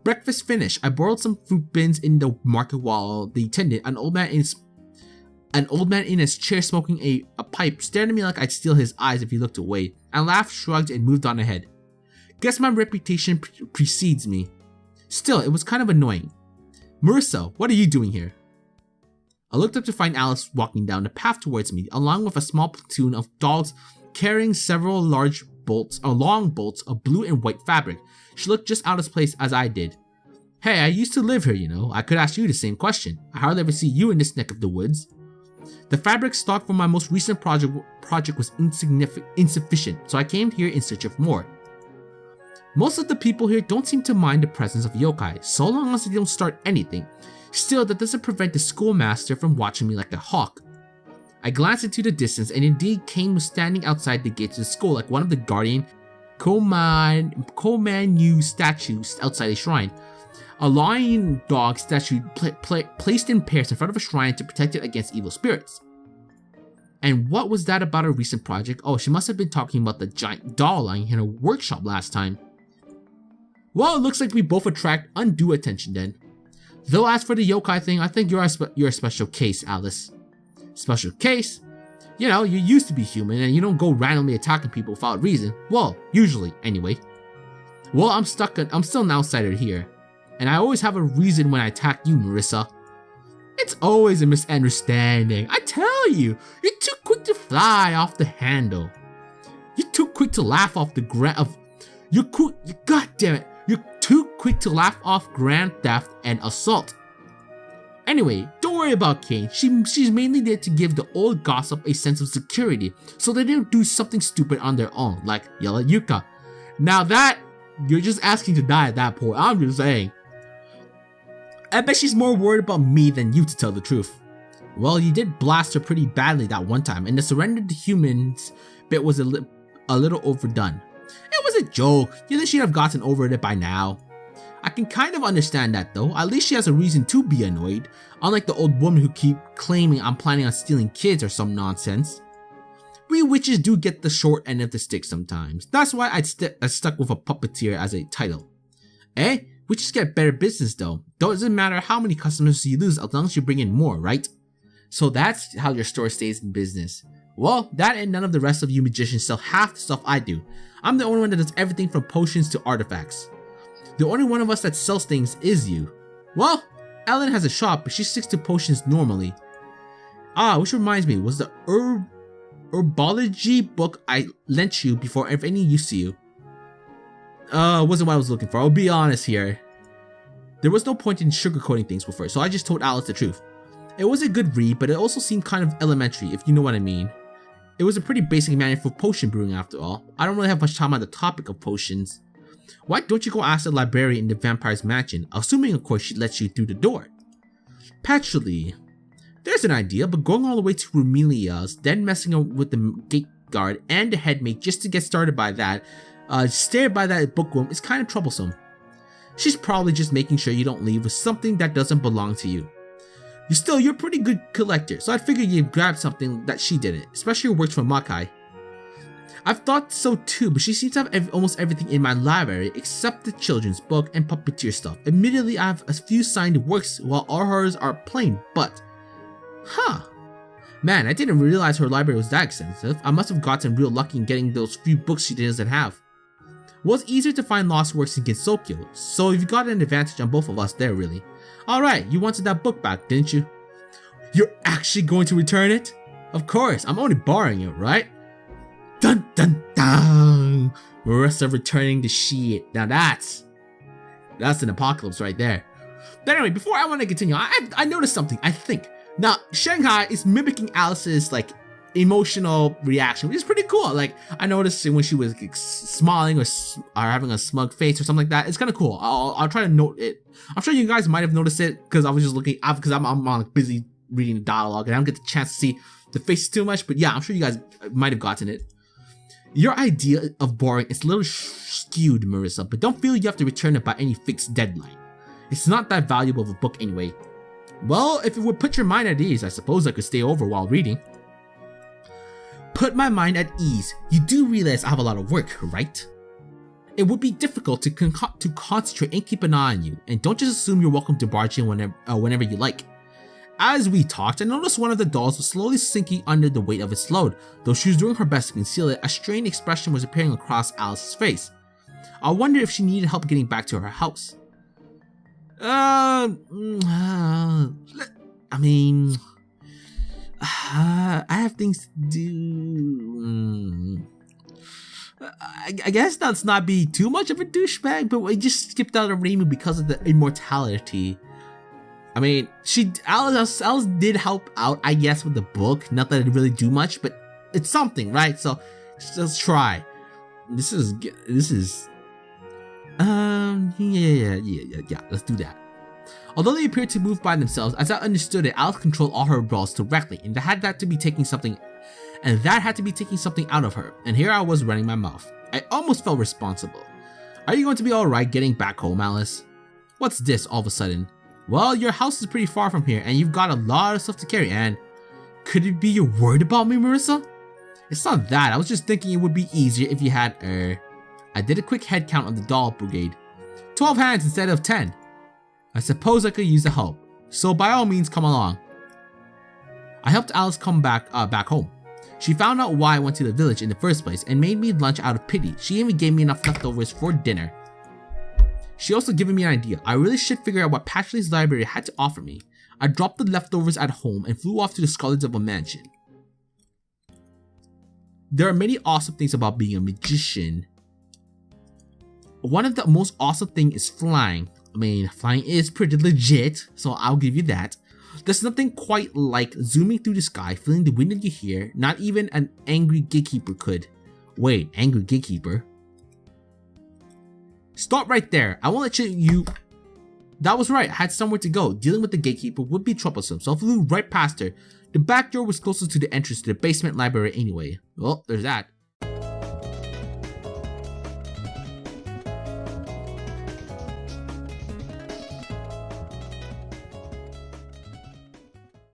Breakfast finished, I borrowed some fruit bins in the market while the attendant, an old man in his chair smoking a pipe, stared at me like I'd steal his eyes if he looked away. I laughed, shrugged, and moved on ahead. Guess my reputation precedes me. Still, it was kind of annoying. Marissa, what are you doing here? I looked up to find Alice walking down the path towards me, along with a small platoon of dogs carrying several long bolts of blue and white fabric. She looked just out of place as I did. Hey, I used to live here, you know. I could ask you the same question. I hardly ever see you in this neck of the woods. The fabric stock from my most recent project was insufficient, so I came here in search of more. Most of the people here don't seem to mind the presence of yokai, so long as they don't start anything. Still, that doesn't prevent the schoolmaster from watching me like a hawk. I glanced into the distance, and indeed Kane was standing outside the gates of the school like one of the guardian Komanyu statues outside a shrine. A lion dog statue placed in pairs in front of a shrine to protect it against evil spirits. And what was that about a recent project? Oh, she must have been talking about the giant doll lying in her workshop last time. Well, it looks like we both attract undue attention then. Though as for the yokai thing, I think you're a special case, Alice. Special case? You know, you used to be human and you don't go randomly attacking people without reason. Well, usually, anyway. Well, I'm still an outsider here. And I always have a reason when I attack you, Marissa. It's always a misunderstanding. I tell you, you're too quick to fly off the handle. You're too quick to laugh off the God damn it. You're too quick to laugh off grand theft and assault. Anyway, don't worry about Kane. She's mainly there to give the old gossip a sense of security, so they don't do something stupid on their own, like yell at Yuka. Now that, you're just asking to die at that point, I'm just saying. I bet she's more worried about me than you, to tell the truth. Well, you did blast her pretty badly that one time, and the surrender to humans bit was a little overdone. It was a joke. You think she'd have gotten over it by now. I can kind of understand that though. At least she has a reason to be annoyed, unlike the old woman who keep claiming I'm planning on stealing kids or some nonsense. We witches do get the short end of the stick sometimes. That's why I stuck with a puppeteer as a title. Eh? Witches get better business though. Doesn't matter how many customers you lose as long as you bring in more, right? So that's how your store stays in business. Well, that and none of the rest of you magicians sell half the stuff I do. I'm the only one that does everything from potions to artifacts. The only one of us that sells things is you. Well, Ellen has a shop, but she sticks to potions normally. Ah, which reminds me, was the herbology book I lent you before of any use to you? Wasn't what I was looking for. I'll be honest here. There was no point in sugarcoating things with her, so I just told Alice the truth. It was a good read, but it also seemed kind of elementary, if you know what I mean. It was a pretty basic manual for potion brewing after all. I don't really have much time on the topic of potions. Why don't you go ask the librarian in the vampire's mansion, assuming of course she lets you through the door? Patchouli. There's an idea, but going all the way to Rumelia's, then messing with the gate guard and the headmate just to get started by that, stare by that bookworm is kind of troublesome. She's probably just making sure you don't leave with something that doesn't belong to you. You're a pretty good collector, so I figured you'd grab something that she didn't, especially who works for Makai. I've thought so too, but she seems to have almost everything in my library except the children's book and puppeteer stuff. Admittedly, I have a few signed works while all hers are plain, but... Huh. Man, I didn't realize her library was that extensive. I must have gotten real lucky in getting those few books she doesn't have. Well, it's easier to find lost works in Gensokyo, so you've got an advantage on both of us there really. Alright, you wanted that book back, didn't you? You're actually going to return it? Of course, I'm only borrowing it, right? Dun dun dun! Marissa returning the shit. Now that's an apocalypse right there. But anyway, before I want to continue, I noticed something, I think. Now, Shanghai is mimicking Alice's like emotional reaction, which is pretty cool. Like, I noticed when she was like, smiling or having a smug face or something like that. It's kind of cool. I'll try to note it. I'm sure you guys might have noticed it because I was just looking, because I'm on busy reading the dialogue and I don't get the chance to see the faces too much. But yeah, I'm sure you guys might have gotten it. Your idea of borrowing is a little skewed, Marissa, but don't feel you have to return it by any fixed deadline. It's not that valuable of a book anyway. Well, if it would put your mind at ease, I suppose I could stay over while reading. Put my mind at ease. You do realize I have a lot of work, right? it would be difficult to concentrate and keep an eye on you, and don't just assume you're welcome to barge in whenever you like. As we talked, I noticed one of the dolls was slowly sinking under the weight of its load. Though she was doing her best to conceal it, a strained expression was appearing across Alice's face. I wondered if she needed help getting back to her house. I have things to do. I guess that's not be too much of a douchebag, but we just skipped out of Reimu because of the immortality. I mean, Alice did help out, I guess, with the book. Not that it really do much, but it's something, right? So let's try. This is. Yeah. Let's do that. Although they appeared to move by themselves, as I understood it, Alice controlled all her dolls directly, and that had to be taking something out of her. And here I was running my mouth. I almost felt responsible. Are you going to be alright getting back home, Alice? What's this all of a sudden? Well, your house is pretty far from here, and you've got a lot of stuff to carry, and could it be you're worried about me, Marissa? It's not that, I was just thinking it would be easier if you had, I did a quick head count on the doll brigade. 12 hands instead of 10. I suppose I could use the help, so by all means come along. I helped Alice come back home. She found out why I went to the village in the first place and made me lunch out of pity. She even gave me enough leftovers for dinner. She also given me an idea. I really should figure out what Patchley's library had to offer me. I dropped the leftovers at home and flew off to the Scholars of a Mansion. There are many awesome things about being a magician. One of the most awesome things is flying. I mean, flying is pretty legit, so I'll give you that. There's nothing quite like zooming through the sky, feeling the wind in your hair. Not even an angry gatekeeper could. Wait, angry gatekeeper? Stop right there. I won't let you. That was right. I had somewhere to go. Dealing with the gatekeeper would be troublesome, so I flew right past her. The back door was closest to the entrance to the basement library anyway. Well, there's that.